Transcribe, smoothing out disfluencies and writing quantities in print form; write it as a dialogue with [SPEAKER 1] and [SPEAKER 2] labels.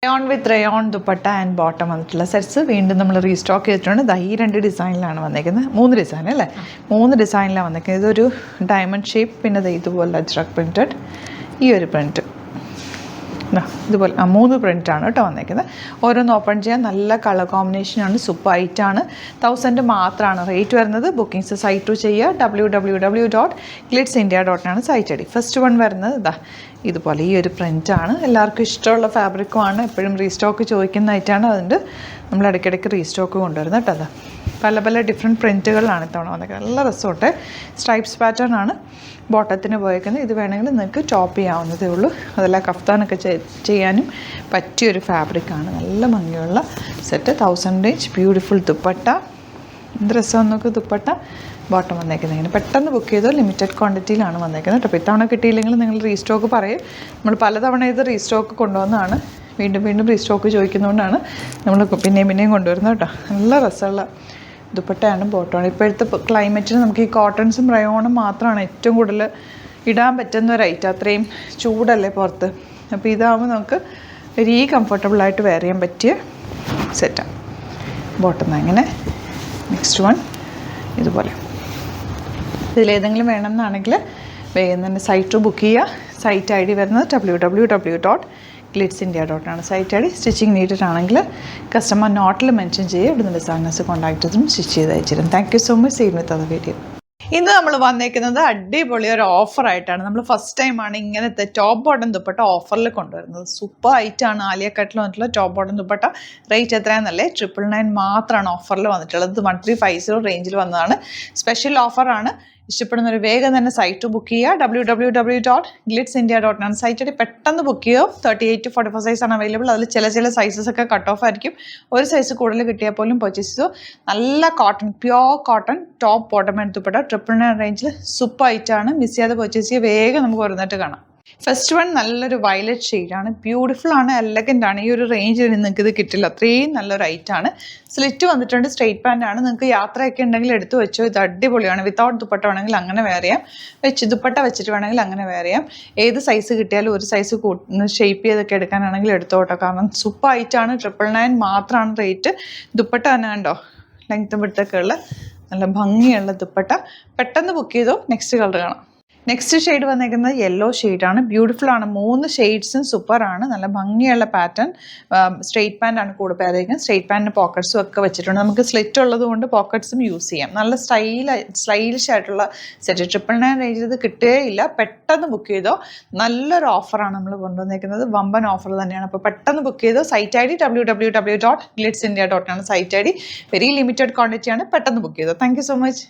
[SPEAKER 1] Rayon with rayon dupatta and bottom വന്നിട്ടുള്ള sets വീണ്ടും നമ്മൾ റീസ്റ്റോക്ക് ചെയ്തിട്ടുണ്ട്. ഈ 2 ഡിസൈനിലാണ് വന്നേക്കുന്നത്. 3 ഡിസൈൻ അല്ലേ, 3 ഡിസൈനിലാണ് വന്നേക്കുന്നത്. ഇതൊരു ഡയമണ്ട് ഷേപ്പ്, പിന്നെ ഇതുപോലെ അജ്രക് പ്രിൻറ്റഡ്, ഈ ഒരു പ്രിൻറ്റ് ഇതുപോലെ 3 പ്രിൻ്റാണ് കേട്ടോ വന്നേക്കുന്നത്. ഓരോന്ന് ഓപ്പൺ ചെയ്യാൻ നല്ല കളർ കോമ്പിനേഷനാണ്, സൂപ്പർ ഐറ്റാണ്. 1000 മാത്രമാണ് റേറ്റ് വരുന്നത്. ബുക്കിംഗ്സ് സൈറ്റ് ടു ചെയ്യുക www.glitzindia.com site I D. First one വരുന്നത് ഇതുപോലെ ഈ ഒരു പ്രിൻ്റാണ്. എല്ലാവർക്കും ഇഷ്ടമുള്ള ഫാബ്രിക്കുമാണ്, എപ്പോഴും റീസ്റ്റോക്ക് ചോദിക്കുന്നതായിട്ടാണ്. അതുകൊണ്ട് നമ്മൾ ഇടയ്ക്കിടയ്ക്ക് റീസ്റ്റോക്ക് കൊണ്ടുവരുന്നത് കേട്ടോ. പല പല ഡിഫറെൻറ്റ് പ്രിൻറ്റുകളിലാണ് ഇത്തവണ വന്നേക്കുന്നത്. നല്ല രസമോട്ടെ. സ്ട്രൈപ്സ് പാറ്റേൺ ആണ് ബോട്ടത്തിന് പോയേക്കുന്നത്. ഇത് വേണമെങ്കിൽ നിങ്ങൾക്ക് ടോപ്പ് ചെയ്യാവുന്നതേ ഉള്ളൂ. അതെല്ലാം കഫ്താനൊക്കെ ചെയ്യാനും പറ്റിയൊരു ഫാബ്രിക്കാണ്. നല്ല ഭംഗിയുള്ള സെറ്റ്. 1000 റേഞ്ച്. ബ്യൂട്ടിഫുൾ ദുപ്പട്ട. എന്ത് രസമാണ് നോക്ക്. ദുപ്പട്ട ബോട്ടം വന്നേക്കുന്നത് ഇങ്ങനെ. പെട്ടെന്ന് ബുക്ക് ചെയ്തോ, ലിമിറ്റഡ് ക്വാണ്ടിറ്റിയിലാണ് വന്നേക്കുന്നത് കേട്ടോ. അപ്പോൾ ഇത്തവണ കിട്ടിയില്ലെങ്കിൽ നിങ്ങൾ റീസ്റ്റോക്ക് പറയും. നമ്മൾ പലതവണ ഇത് റീസ്റ്റോക്ക് കൊണ്ടുവന്നതാണ്. വീണ്ടും വീണ്ടും റീസ്റ്റോക്ക് ചോദിക്കുന്നതുകൊണ്ടാണ് നമ്മൾ പിന്നെയും കൊണ്ടുവരുന്നത് കേട്ടോ. നല്ല രസമുള്ള ദുപ്പട്ടയാണ്, ബോട്ടമാണ്. ഇപ്പോഴത്തെ ക്ലൈമറ്റിന് നമുക്ക് ഈ കോട്ടൺസും റയോണും മാത്രമാണ് ഏറ്റവും കൂടുതൽ ഇടാൻ പറ്റുന്ന ഒരു ഐറ്റം. അത്രയും ചൂടല്ലേ പുറത്ത്. അപ്പോൾ ഇതാകുമ്പോൾ നമുക്ക് വെരി കംഫർട്ടബിളായിട്ട് വെയർ ചെയ്യാൻ പറ്റിയ സെറ്റാണ്. ബോട്ടം അങ്ങനെ. നെക്സ്റ്റ് വൺ ഇതുപോലെ. ഇതിലേതെങ്കിലും വേണമെന്നാണെങ്കിൽ വേഗം തന്നെ സൈറ്റ് ബുക്ക് ചെയ്യുക. സൈറ്റ് ഐ ഡി വരുന്നത് www.glitzindia.com site I D. Stitching needed ആണെങ്കിൽ കസ്റ്റമർ നോട്ടിൽ മെൻഷൻ ചെയ്യുക. ഇവിടുന്ന് ഡിസൈനേഴ്സ് കോൺടാക്ട് ചെയ്തും സ്റ്റിച്ച് ചെയ്ത് അയച്ചിരും. Thank you so much. Seen with അത് വീഡിയോ. ഇന്ന് നമ്മൾ വന്നേക്കുന്നത് അടിപൊളി ഒരു ഓഫറായിട്ടാണ്. നമ്മൾ ഫസ്റ്റ് ടൈമാണ് ഇങ്ങനത്തെ ടോപ്പ് ബോട്ടം ദുപ്പട്ട ഓഫറിൽ കൊണ്ടുവരുന്നത്. സൂപ്പർ ഐറ്റാണ്. ആലിയ കട്ടിൽ വന്നിട്ടുള്ള ടോപ്പ് ബോട്ടം ദുപ്പട്ട. റേറ്റ് എത്രയാണെന്നല്ലേ, 999 മാത്രമാണ് ഓഫറിൽ വന്നിട്ടുള്ളത്. 1350 റേഞ്ചിൽ വന്നതാണ്. സ്പെഷ്യൽ ഓഫറാണ്. ഇഷ്ടപ്പെടുന്നവർ വേഗം തന്നെ സൈറ്റ് ബുക്ക് ചെയ്യുക. www.glitzindia.com സൈറ്റ് പെട്ടെന്ന് ബുക്ക് ചെയ്യുക. 38 to 44 സൈസാണ് അവൈലബിൾ. അതിൽ ചില സൈസസ് ഒക്കെ കട്ട് ഓഫ് ആയിരിക്കും. ഒരു സൈസ് കൂടുതൽ കിട്ടിയാൽ പോലും പർച്ചേസ് ചെയ്തു. നല്ല cotton, pure cotton top bottom എടുത്തുപ്പെട്ട 999 റേഞ്ചിൽ സൂപ്പർ ഐറ്റാണ്. മിസ് ചെയ്യാതെ പർച്ചേസ് ചെയ്യുക. വേഗം നമുക്ക് വരുന്നിട്ട് കാണാം. ഫസ്റ്റ് വൺ നല്ലൊരു വയലറ്റ് ഷെയ്ഡാണ്. ബ്യൂട്ടിഫുൾ ആണ്, എലഗൻ്റ് ആണ്. ഈ ഒരു റേഞ്ചിൽ നിങ്ങൾക്ക് ഇത് കിട്ടില്ല. അത്രയും നല്ലൊരു ഐറ്റാണ്. സ്ലിറ്റ് വന്നിട്ടുണ്ട്. സ്ട്രെയിറ്റ് പാൻ്റ് ആണ്. നിങ്ങൾക്ക് യാത്രയൊക്കെ ഉണ്ടെങ്കിൽ എടുത്തു വെച്ചോ. ഇത് അടിപൊളിയാണ്. വിത്തൗട്ട് ദുപ്പട്ട വേണമെങ്കിൽ അങ്ങനെ വെയർ ചെയ്യാം. ദുപ്പട്ട വെച്ചിട്ട് വേണമെങ്കിൽ അങ്ങനെ വെയർ ചെയ്യാം. ഏത് സൈസ് കിട്ടിയാലും ഒരു സൈസ് ഷേപ്പ് ചെയ്തൊക്കെ എടുക്കാനാണെങ്കിൽ എടുത്തോട്ടോ. കാരണം സൂപ്പർ ഐറ്റാണ്. 999 മാത്രമാണ് റേറ്റ്. ദുപ്പട്ട തന്നെ കണ്ടോ, ലെങ്ത്തും വിടുത്തൊക്കെ ഉള്ള നല്ല ഭംഗിയുള്ള ദുപ്പട്ട. പെട്ടെന്ന് ബുക്ക് ചെയ്തോ. നെക്സ്റ്റ് കളർ കാണാം. നെക്സ്റ്റ് ഷെയ്ഡ് വന്നേക്കുന്നത് യെല്ലോ ഷെയ്ഡാണ്. ബ്യൂട്ടിഫുൾ ആണ്. 3 ഷെയ്ഡ്സും സൂപ്പറാണ്. നല്ല ഭംഗിയുള്ള പാറ്റേൺ. സ്ട്രെയിറ്റ് പാൻ്റ് ആണ് കൂടെ പേരേക്കുന്നത്. സ്ട്രെയിറ്റ് പാൻറ്റിന് പോക്കറ്റ്സും ഒക്കെ വെച്ചിട്ടുണ്ട്. നമുക്ക് സ്ലിറ്റ് ഉള്ളത് കൊണ്ട് പോക്കറ്റ്സും യൂസ് ചെയ്യാം. നല്ല സ്റ്റൈലിഷ് ആയിട്ടുള്ള സെറ്റ്. 999 റേഞ്ചിൽ ഇത് കിട്ടുകയില്ല. പെട്ടെന്ന് ബുക്ക് ചെയ്തോ. നല്ലൊരു ഓഫറാണ് നമ്മൾ കൊണ്ടുവന്നേക്കുന്നത്. വമ്പൻ ഓഫർ തന്നെയാണ്. അപ്പോൾ പെട്ടെന്ന് ബുക്ക് ചെയ്തോ. Site I D www.glitzindia.com site I D. Very limited ക്വാണ്ടിറ്റിയാണ്. പെട്ടെന്ന് ബുക്ക് ചെയ്തോ. Thank you so much.